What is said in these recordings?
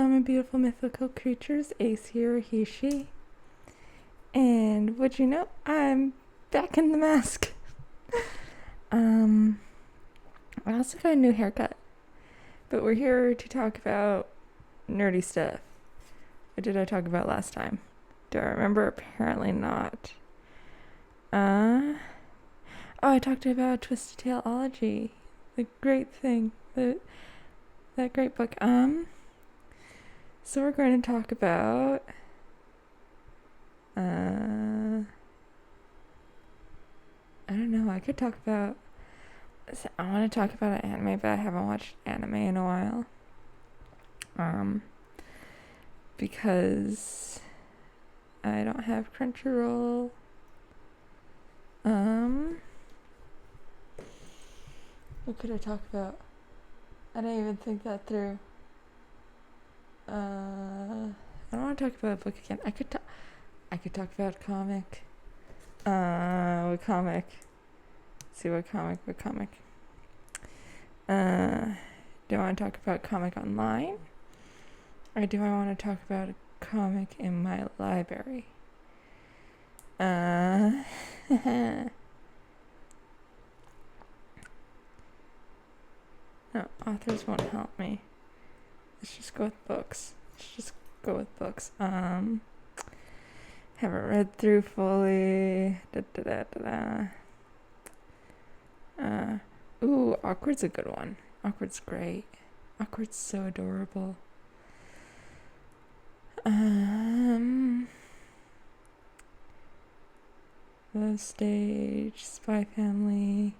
Hello, my beautiful mythical creatures. Ace here, he, she. And would you know, I'm back in the mask. I also got a new haircut. But we're here to talk about nerdy stuff. What did I talk about last time? Do I remember? Apparently not. I talked about Twisted Taleology. The great thing. That great book. So we're going to talk about I don't know, I could talk about I want to talk about an anime, but I haven't watched anime in a while. Because I don't have Crunchyroll. What could I talk about? I didn't even think that through. I don't want to talk about a book again. I could talk about comic. What comic? Let's see what comic. Do I want to talk about comic online? Or do I want to talk about a comic in my library? No, authors won't help me. Let's just go with books. Haven't read through fully. Awkward's a good one. Awkward's great. Awkward's so adorable. Love Stage, Spy Family,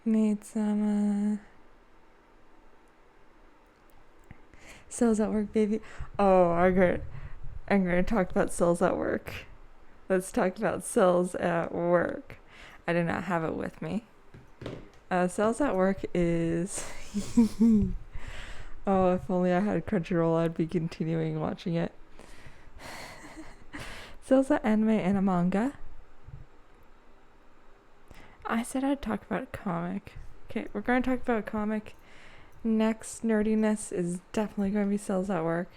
Maid-sama, Cells at Work, baby. Oh, I'm gonna talk about Cells at Work. Let's talk about Cells at Work. I do not have it with me. Cells at Work is oh, if only I had Crunchyroll, I'd be continuing watching it. Cells at Anime and a manga. I said I'd talk about a comic. Okay, we're going to talk about a comic. Next, Nerdiness is definitely going to be Cells at Work.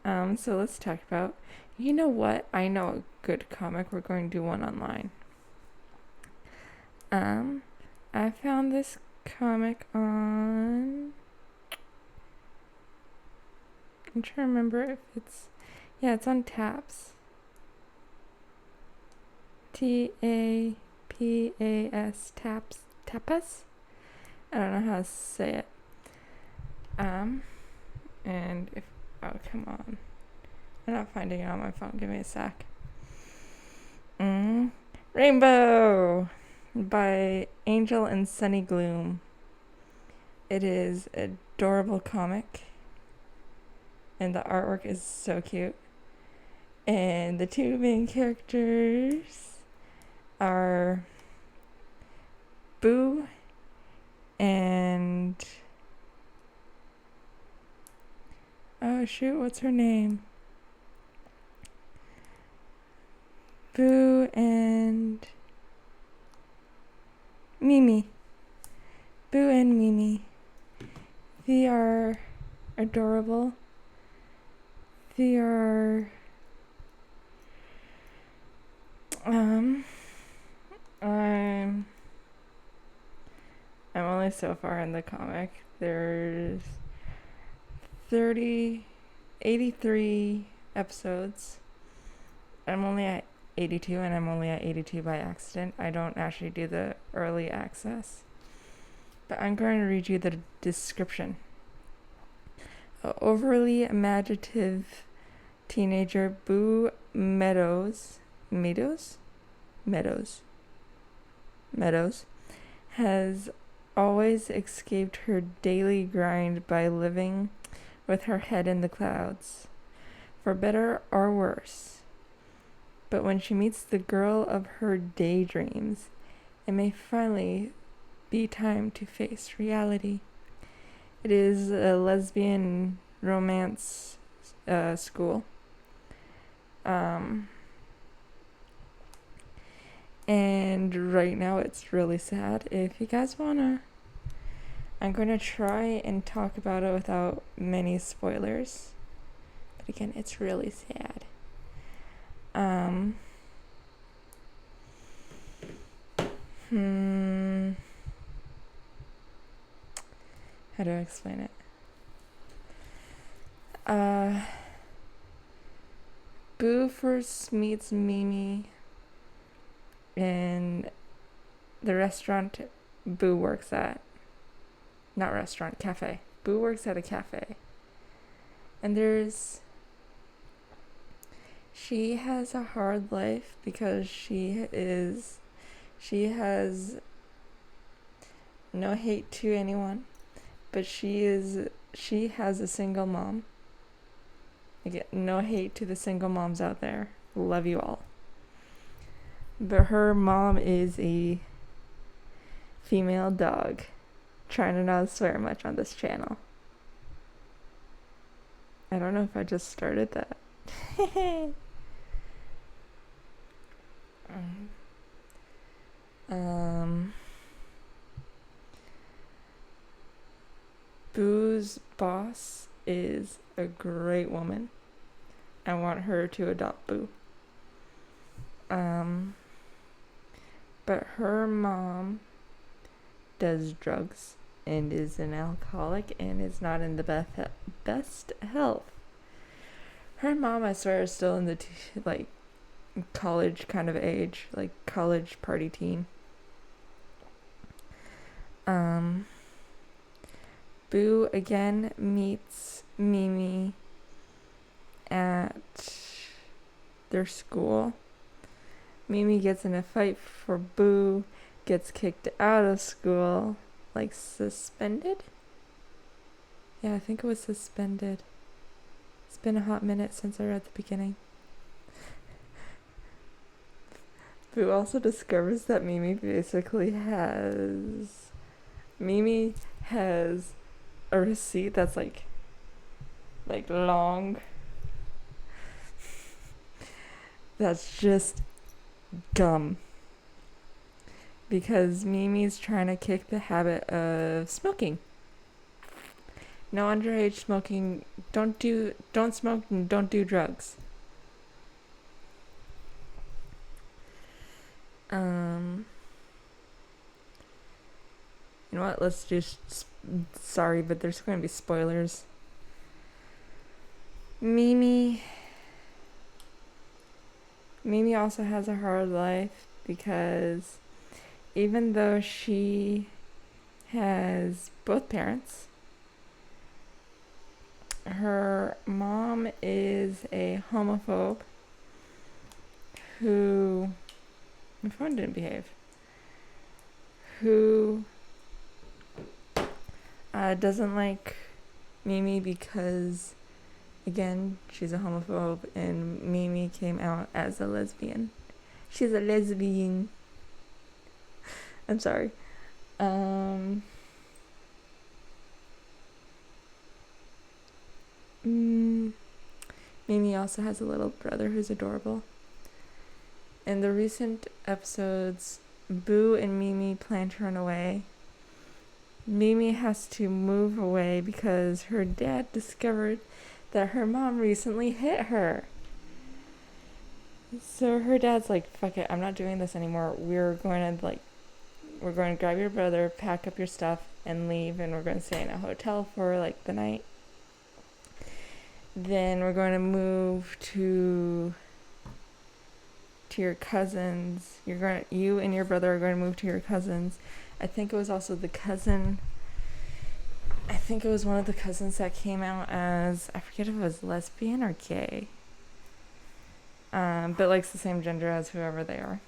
So let's talk about, you know what? I know a good comic. We're going to do one online. I found this comic on, I'm trying to remember if it's on Taps. Tapas, Tapas? I don't know how to say it. And if, oh, come on. I'm not finding it on my phone. Give me a sec. Rainbow by Angel and Sunny Gloom. It is an adorable comic. And the artwork is so cute. And the two main characters are Boo and oh shoot, what's her name? Boo and Mimi. Boo and Mimi. They are adorable. They are I'm only so far in the comic. There's 83 episodes. I'm only at 82, and I'm only at 82 by accident. I don't actually do the early access. But I'm going to read you the description. An overly imaginative teenager, Boo Meadows, has always escaped her daily grind by living with her head in the clouds, for better or worse. But when she meets the girl of her daydreams, it may finally be time to face reality. It is a lesbian romance school. And right now it's really sad. If you guys wanna, I'm going to try and talk about it without many spoilers. But again, it's really sad. How do I explain it? Boo first meets Mimi in the restaurant Boo works at. Not restaurant, cafe. Boo works at a cafe. And she has a hard life because she has no hate to anyone, but she has a single mom. Again, no hate to the single moms out there. Love you all. But her mom is a female dog. Trying to not swear much on this channel. I don't know if I just started that. Boo's boss is a great woman. I want her to adopt Boo. But her mom does drugs and is an alcoholic and is not in the best health. Her mom, I swear, is still in the college kind of age, like college party teen. Boo again meets Mimi at their school. Mimi gets in a fight for Boo, gets kicked out of school, like suspended? Yeah, I think it was suspended. It's been a hot minute since I read the beginning. Boo also discovers that Mimi has a receipt that's like long. That's just gum. Because Mimi's trying to kick the habit of smoking. No underage smoking. Don't smoke and don't do drugs. You know what? Let's just. Sorry, but there's going to be spoilers. Mimi also has a hard life because even though she has both parents, her mom is a homophobe who... My phone didn't behave. Who doesn't like Mimi because, again, she's a homophobe and Mimi came out as a lesbian. She's a lesbian. I'm sorry. Mimi also has a little brother who's adorable. In the recent episodes, Boo and Mimi plan to run away. Mimi has to move away because her dad discovered that her mom recently hit her. So her dad's like, fuck it, I'm not doing this anymore. We're going to grab your brother, pack up your stuff, and leave, and we're going to stay in a hotel for like the night. Then we're going to move to your cousins. You and your brother are going to move to your cousins. I think it was also the cousin. I think it was one of the cousins that came out as, I forget if it was lesbian or gay. But likes the same gender as whoever they are.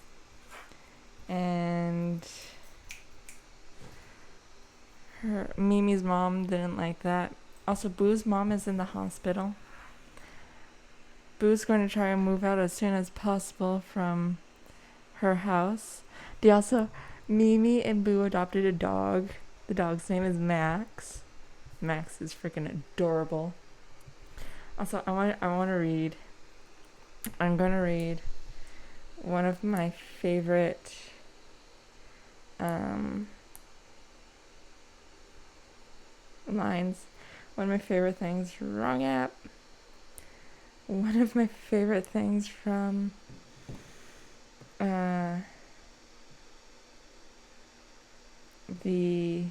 And Mimi's mom didn't like that. Also, Boo's mom is in the hospital. Boo's going to try and move out as soon as possible from her house. Mimi and Boo adopted a dog. The dog's name is Max. Max is freaking adorable. Also, I'm going to read one of my favorite lines. One of my favorite things, wrong app. One of my favorite things from the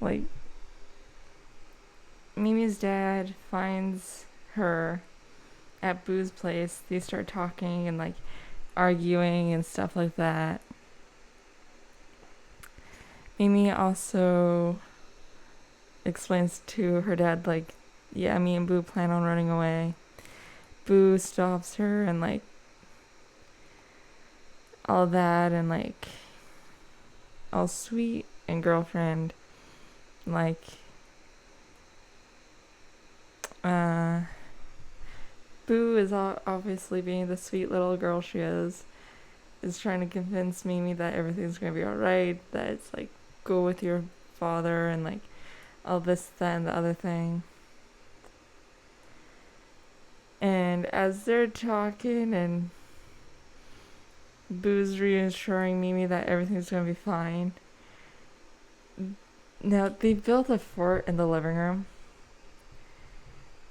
like Mimi's dad finds her at Boo's place. They start talking and like arguing and stuff like that. Mimi also explains to her dad like, yeah, me and Boo plan on running away. Boo stops her and like all that and like all sweet and girlfriend like Boo is obviously being the sweet little girl she is trying to convince Mimi that everything's gonna be alright, that it's like go with your father and like all this, that, and the other thing. And as they're talking and Boo's reassuring Mimi that everything's gonna be fine. Now, they built a fort in the living room.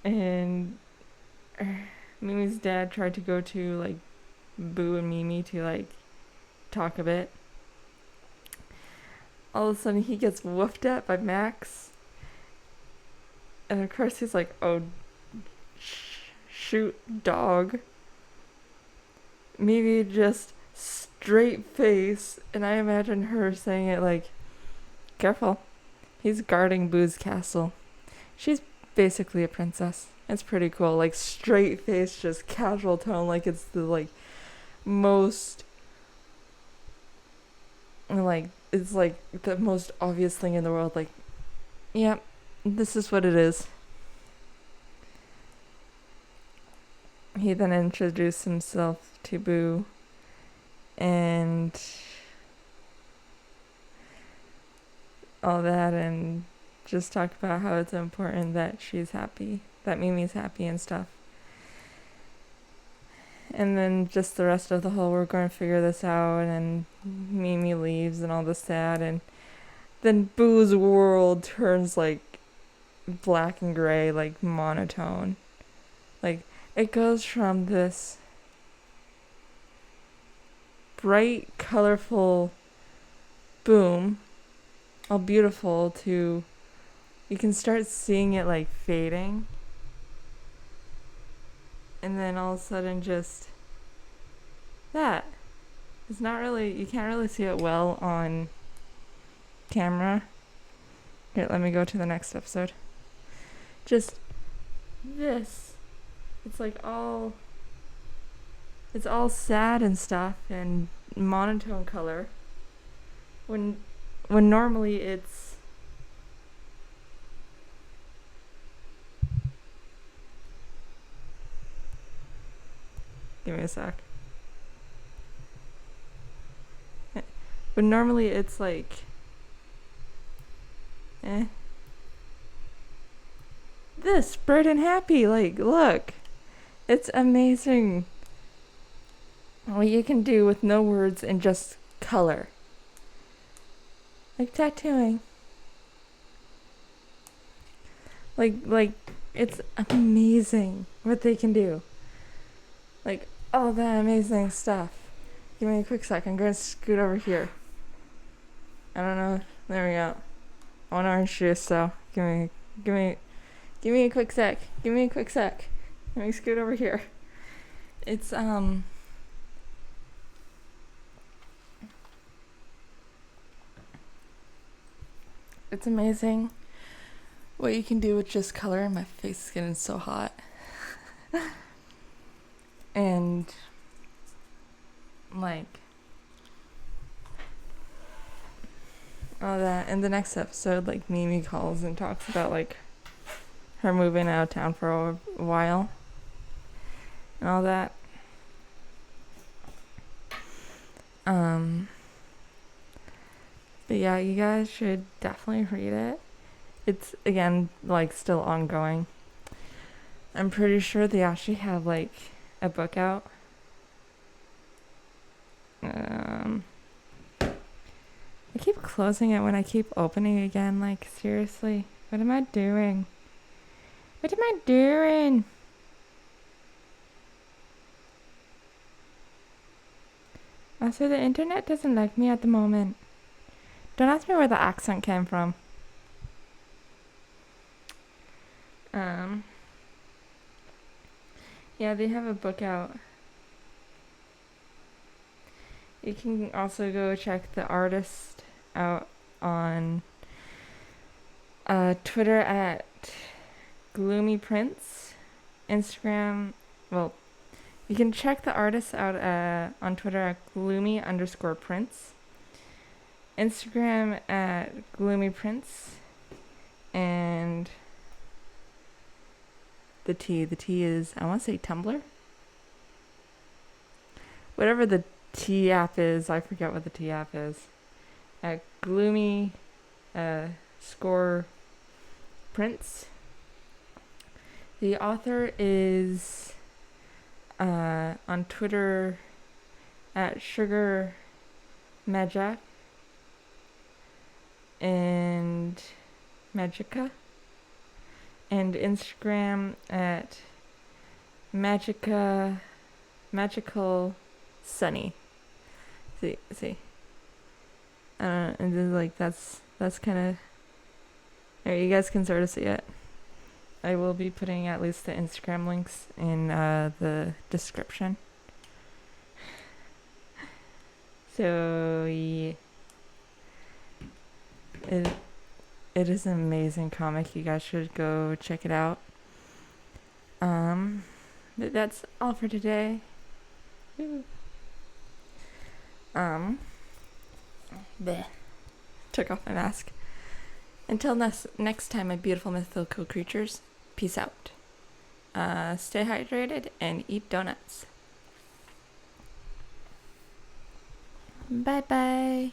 And Mimi's dad tried to go to like Boo and Mimi to like talk a bit. All of a sudden he gets woofed at by Max. And of course he's like, oh, shoot, dog. Mimi just straight face, and I imagine her saying it like, careful, he's guarding Boo's castle. She's basically a princess. It's pretty cool, like straight face, just casual tone, like it's the like most like it's like the most obvious thing in the world, like, yeah, this is what it is. He then introduced himself to Boo and all that, and just talk about how it's important that she's happy, that Mimi's happy and stuff. And then just the rest of the whole, we're going to figure this out, and Mimi leaves and all this sad, and then Boo's world turns like black and gray, like monotone. Like it goes from this bright, colorful boom, all beautiful, to you can start seeing it like fading. And then all of a sudden just that. It's not really, you can't really see it well on camera. Here, let me go to the next episode. Just this. It's like all, it's all sad and stuff and monotone color. When normally it's give me a sec. But normally it's like this, bright and happy, like look. It's amazing what you can do with no words and just color. Like tattooing. Like it's amazing what they can do. Like all that amazing stuff. Give me a quick sec. I'm gonna scoot over here. I don't know. There we go. I want orange juice, so give me a quick sec. Give me a quick sec. Let me scoot over here. It's it's amazing what you can do with just color. My face is getting so hot. And like all that. In the next episode, like Mimi calls and talks about like her moving out of town for a while and all that. But yeah, you guys should definitely read it. It's again like still ongoing. I'm pretty sure they actually have like a book out. I keep closing it when I keep opening again. Like, seriously, what am I doing? What am I doing? Also, the internet doesn't like me at the moment. Don't ask me where the accent came from. Yeah, they have a book out. You can also go check the artist out on Twitter at Gloomy Prince. Instagram, well, you can check the artist out on Twitter at gloomy_prince. Instagram at Gloomy Prince. And the T is, I want to say Tumblr? Whatever the T app is, I forget what the T app is. At Gloomy score Prince. The author is on Twitter at Sugar Magic and Magica, and Instagram at Magical Sunny. See. And then like that's kind of. Alright, you guys can sort of see it. I will be putting at least the Instagram links in the description. So yeah, it is an amazing comic. You guys should go check it out. But that's all for today. Bleh. Took off my mask. Until next time, my beautiful mythical creatures. Peace out. Stay hydrated and eat donuts. Bye bye.